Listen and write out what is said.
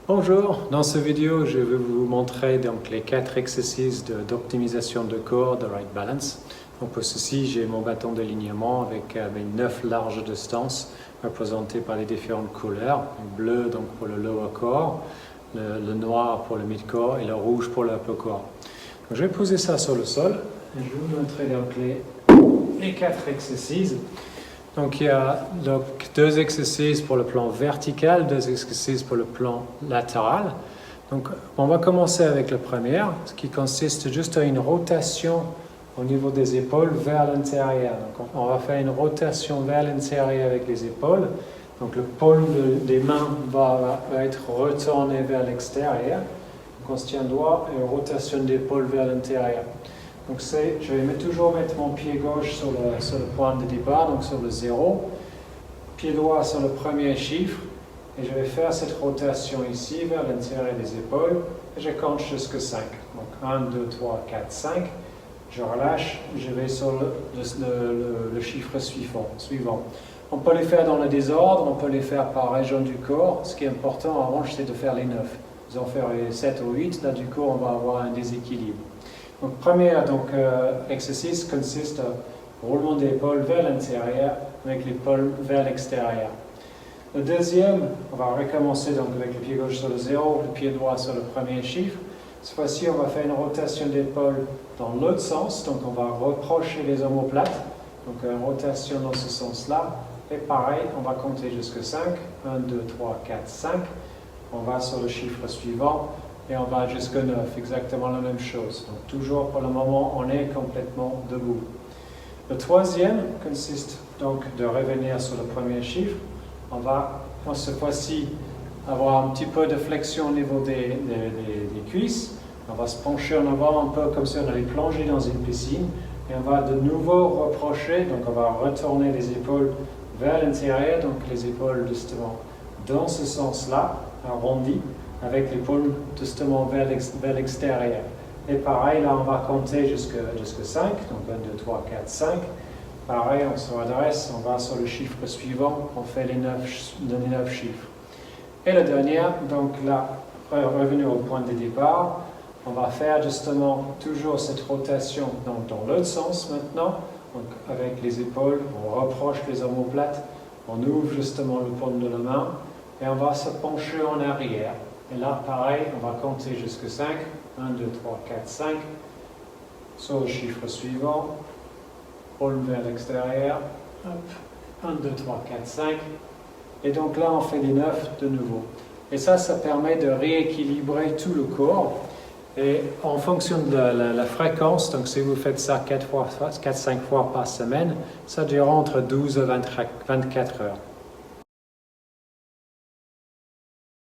Bonjour, dans cette vidéo je vais vous montrer donc les 4 exercices d'optimisation de corps de Right Balance. Donc pour ceci j'ai mon bâton d'alignement avec mes 9 larges distances représentées par les différentes couleurs. Le bleu donc pour le lower core, le noir pour le mid core et le rouge pour l'upper core. Donc, je vais poser ça sur le sol et je vais vous montrer donc les 4 exercices. Donc il y a donc 2 exercices pour le plan vertical, 2 exercices pour le plan latéral. Donc on va commencer avec le premier, ce qui consiste juste à une rotation au niveau des épaules vers l'intérieur. Donc on va faire une rotation vers l'intérieur avec les épaules. Donc le pôle des mains va être retourné vers l'extérieur. Donc on se tient droit et une rotation d'épaule vers l'intérieur. Donc je vais toujours mettre mon pied gauche sur le point de départ, donc sur le 0, pied droit sur le premier chiffre, et je vais faire cette rotation ici vers l'intérieur des épaules, et je compte jusqu'à 5. Donc 1, 2, 3, 4, 5, je relâche, je vais sur le chiffre suivant. On peut les faire dans le désordre, on peut les faire par région du corps. Ce qui est important en revanche, c'est de faire les 9. Nous allons faire les 7 ou 8, là du coup on va avoir un déséquilibre. Donc, premier exercice consiste à roulement d'épaule vers l'intérieur avec l'épaule vers l'extérieur. Le deuxième, on va recommencer donc avec le pied gauche sur le 0, le pied droit sur le premier chiffre. Cette fois-ci, on va faire une rotation d'épaule dans l'autre sens, donc on va reprocher les omoplates, donc une rotation dans ce sens-là. Et pareil, on va compter jusqu'à 5, 1, 2, 3, 4, 5. On va sur le chiffre suivant. Et on va jusqu'à 9, exactement la même chose. Donc toujours pour le moment, on est complètement debout. Le troisième consiste donc de revenir sur le premier chiffre. On va, cette fois-ci, avoir un petit peu de flexion au niveau des cuisses. On va se pencher en avant un peu comme si on allait plonger dans une piscine. Et on va de nouveau reprocher, donc on va retourner les épaules vers l'intérieur, donc les épaules justement dans ce sens-là, arrondies, avec l'épaule justement vers l'extérieur. Et pareil, là on va compter jusqu'à 5, donc 1, 2, 3, 4, 5. Pareil, on se redresse, on va sur le chiffre suivant, on fait les 9 chiffres. Et le dernier, donc là, revenu au point de départ, on va faire justement toujours cette rotation dans l'autre sens maintenant, donc avec les épaules, on reproche les omoplates, on ouvre justement le paume de la main, et on va se pencher en arrière. Et là, pareil, on va compter jusqu'à 5. 1, 2, 3, 4, 5. Sur le chiffre suivant. Paume vers l'extérieur. 1, 2, 3, 4, 5. Et donc là, on fait les 9 de nouveau. Et ça permet de rééquilibrer tout le corps. Et en fonction de la fréquence, donc si vous faites ça 4-5 fois par semaine, ça dure entre 12 et 24 heures.